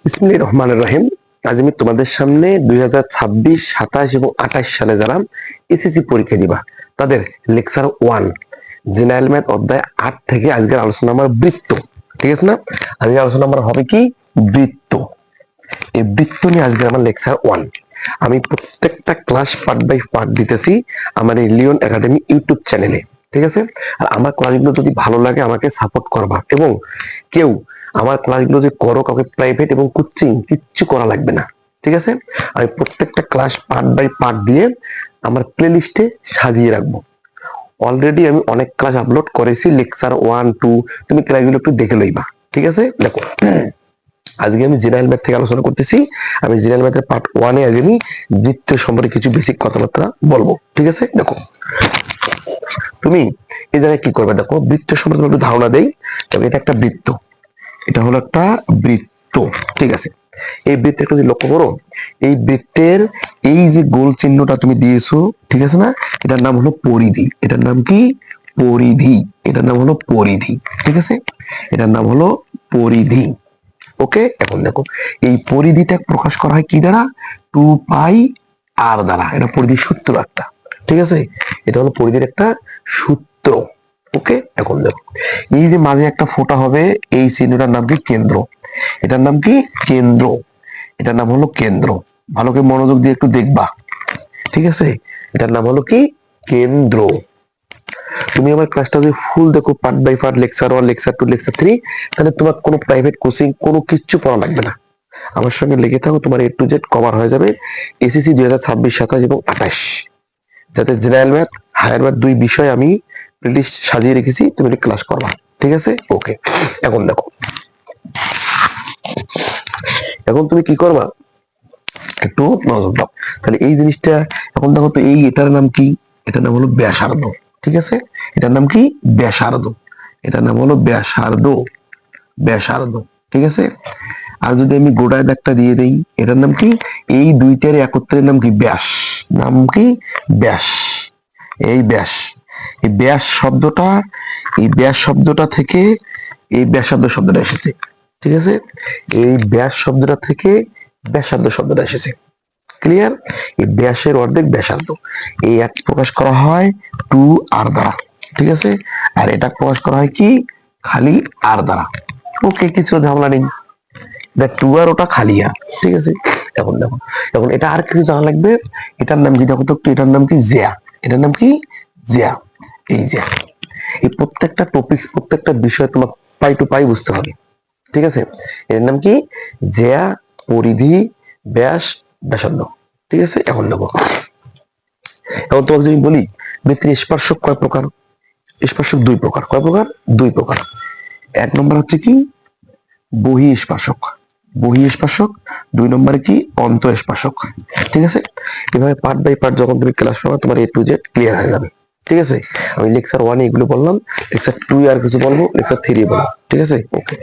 বিসমিল্লাহির রহমানির রহিম। আজ আমি তোমাদের সামনে 2026, 27 এবং 28 সালে যারা এসএসসি পরীক্ষা দিবা তাদের লেকচার 1 জেনারেল ম্যাথ অধ্যায় 8 থেকে আজকের আলোচনা আমার বৃত্ত। ঠিক আছে না? আজকের আলোচনা আমার হবে কি বৃত্ত। এই বৃত্ত নিয়ে আজকে আমার লেকচার 1। আমি প্রত্যেকটা ক্লাস পার্ট বাই পার্ট দিতেছি আমার এই লিওন একাডেমি ইউটিউব চ্যানেলে। ঠিক আছে? আর আমার ক্লাসগুলো যদি ভালো লাগে আমাকে সাপোর্ট করবা, এবং কেউ আমার ক্লাসগুলো যে করো, কাউকে প্রাইভেট এবং কোচিং কিচ্ছু করা লাগবে না। ঠিক আছে? আমি প্রত্যেকটা ক্লাস পার্ট বাই পার্ট দিয়ে আমার প্লে লিস্টে সাজিয়ে রাখবো। অলরেডি আমি অনেক ক্লাস আপলোড করেছি, লেকচার 1, 2, তুমি ক্লাসগুলো একটু দেখে লইবা। ঠিক আছে? দেখো, আজকে আমি জেনারেল ম্যাথ থেকে আলোচনা করতেছি। আমি জেনারেল ম্যাথের পার্ট 1-এ আজ আমি বৃত্ত সম্পর্কে কিছু বেসিক কথাবার্তা বলবো। ঠিক আছে? দেখো, তুমি এই জায়গায় কি করবে, দেখো বৃত্ত সম্পর্কে একটু ধারণা দেই। তবে এটা একটা বৃত্ত, এটা হলো একটা বৃত্ত। ঠিক আছে? এই বৃত্তটা যদি লক্ষ্য করো, এই বৃত্তের এই যে গোল চিহ্নটা তুমি দিয়েছো, ঠিক আছে না, এটার নাম হলো পরিধি। এটার নাম কি? পরিধি। এটার নাম হলো পরিধি। ঠিক আছে? এটার নাম হলো পরিধি। ওকে, এখন দেখো এই পরিধিটা প্রকাশ করা হয় কি দ্বারা? 2πr দ্বারা। এটা পরিধির সূত্র একটা। ঠিক আছে? এটা হলো পরিধির একটা সূত্র। ওকে, এখন দেখো এই যে মাঝে একটা ফোঁটা হবে, এই চিহ্নটার নাম কি? কেন্দ্র। এটার নাম কি? কেন্দ্র। এটার নাম হলো কেন্দ্র। ভালো করে মনোযোগ দিয়ে একটু দেখবা। ঠিক আছে? এটার নাম হলো কি? কেন্দ্র। তুমি আমার ক্লাসটা যদি ফুল দেখো, part by part, lecture 1, lecture 2, lecture 3, তাহলে তোমার কোনো প্রাইভেট কোচিং কোনো কিচ্ছু পড়া লাগবে না। আমার সঙ্গে লেগে থাকো, তোমার A to Z কভার হয়ে যাবে এসএসসি 2026, 27 এবং 28। যাতে জেনারেল ম্যাথ, হায়ার ম্যাথ দুই বিষয় আমি প্লেলিস্ট সাজিয়ে রেখেছি, তুমি ক্লাস করবা। ঠিক আছে? ওকে, এখন দেখো, এখন তুমি কি করবা একটু নজর দাও। তাহলে এই জিনিসটা এখন দেখো তো, এটার নাম কি? এটার নাম হলো ব্যাসার্ধ। ঠিক আছে? এটার নাম কি? ব্যাসার্ধ। এটার নাম হলো ব্যাসার্ধ। ব্যাসার্ধ। ঠিক আছে? আর যদি আমি গোড়ায় দাগটা দিয়ে দেই, এটার নাম কি? এই দুইটার একত্রের নাম কি? ব্যাস। নাম কি? ব্যাস। এই ব্যাস, এই ব্যাস শব্দটা, এই ব্যাস শব্দটা থেকে এই ব্যাসার্ধ শব্দটা এসেছে। ঠিক আছে? এই ব্যাস শব্দটা থেকে ব্যাসার্ধ শব্দটা এসেছে। ক্লিয়ার? এই ব্যাসের অর্ধেক ব্যাসার্ধ। এই এক প্রকাশ করা হয় 2r দ্বারা। ঠিক আছে? আর এটা প্রকাশ করা হয় কি? খালি r দ্বারা। ওকে, কিছু ঝামেলা নেই। দেখ 2r, ওটা খালি আর। ঠিক আছে? এখন দেখো, এখন এটা আর কিছু জানা লাগবে। এটার নাম কি? দেখো তো একটু, এটার নাম কি? জ্যা। এটার নাম কি? জ্যা। এই জ্যা। এই প্রত্যেকটা টপিক, প্রত্যেকটা বিষয় তোমার পাই টু পাই বুঝতে হবে। ঠিক আছে? এর নাম কি? জ্যা, পরিধি, ব্যাস, ব্যাসার্ধ। ঠিক আছে? এখন দেখো, এখন তোমাকে যদি বলি বৃত্তের স্পর্শক কয় প্রকার? স্পর্শক দুই প্রকার। কয় প্রকার? দুই প্রকার। এক নম্বর হচ্ছে কি? বহি স্পর্শক। বহি স্পর্শক। দুই নম্বরে কি? অন্ত স্পর্শক। ঠিক আছে? এভাবে পার্ট বাই পার্ট যখন তুমি ক্লাস পাবা, তোমার A to Z ক্লিয়ার হয়ে যাবে। ঠিক আছে? আমি লেকচার 1 এগুলো বললাম, লেকচার 2 আর কিছু বলবো, লেকচার 3 বলবো। ঠিক আছে? ওকে।